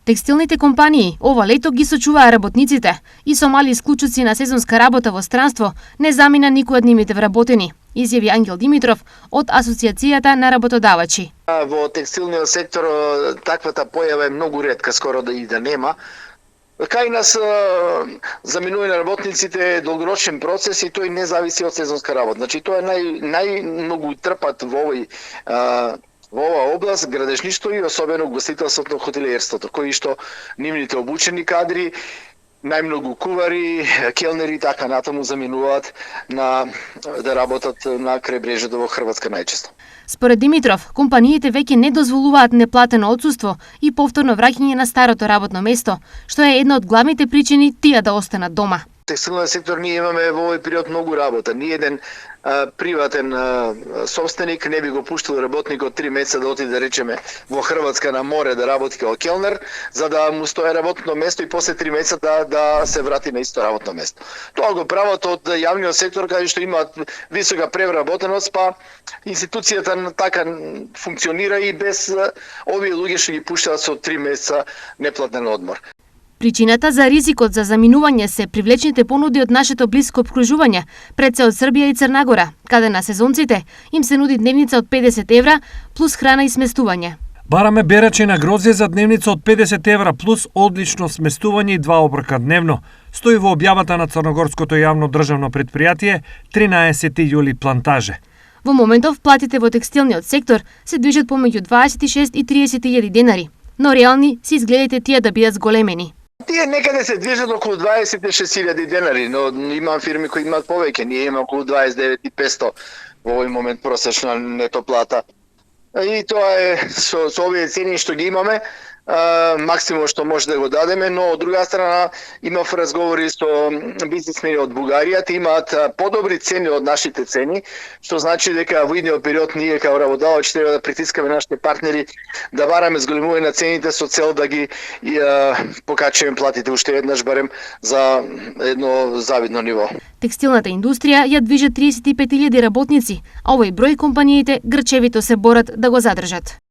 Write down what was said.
Текстилните компании ова лето ги сочуваа работниците и со мали исклучоци на сезонска работа во странство не замина никој од нивните вработени, изјави Ангел Димитров од Асоциацијата на работодавачи. Во текстилниот сектор таквата појава е многу ретка, скоро да и да нема. Кај нас заминување на работниците е долгорочен процес и тој не зависи од сезонска работа. Значи тоа е најмногу трпат во оваа област градежништво и особено гостителството, хотелиерството, кои што нивните обучени кадри, најмногу кувари, келнери и така натаму заминуваат да работат на крајбрежјето во Хрватска најчесто. Според Димитров, компаниите веќе не дозволуваат неплатено отсуство и повторно враќање на старото работно место, што е една од главните причини тие да останат дома. Текстилниот сектор ние имаме во овој период многу работа. Ни еден приватен собственик не би го пуштил работникот 3 месеца да оти, да речеме, во Хрватска на море да работи како келнер, за да му стое работно место и после 3 месеца да се врати на исто работно место. Тоа го прават од јавниот сектор, каде што имаат висока превработеност, па институцијата така функционира и без овие луѓе што ги пуштаат со 3 месеца неплатен одмор. Причината за ризикот за заминување се привлечните понуди од нашето блиско обкружување, пред се од Србија и Црна Гора, каде на сезонците им се нуди дневница од 50 евра плюс храна и сместување. Бараме берачи на грозје за дневница од 50 евра плюс одлично сместување и 2 оброка дневно. Стои во објавата на Црногорското јавно државно предпријатие 13 јули Плантаже. Во моментов платите во текстилниот сектор се движат помеѓу 26 и 30 илјади денари, но реални се изгледите тие да бидат зголемени. Тие некаде се движат околу 26.000 денари, но имам фирми кои имаат повеќе. Ние имаме околу 29.500 во овој момент просечна нето плата. И тоа е со овие цени што ги имаме, максимум што може да го дадеме, но од друга страна имав разговори со бизнисмени од Бугарија, те имаат подобри цени од нашите цени, што значи дека во идниот период ние како работодавачи треба да притискаме нашите партнери да бараме зголемување на цените со цел да ги покачиме платите уште еднаш барем за едно завидно ниво. Текстилната индустрија ја движат 35.000 работници, а овој број компаниите грчевито се борат да го задржат.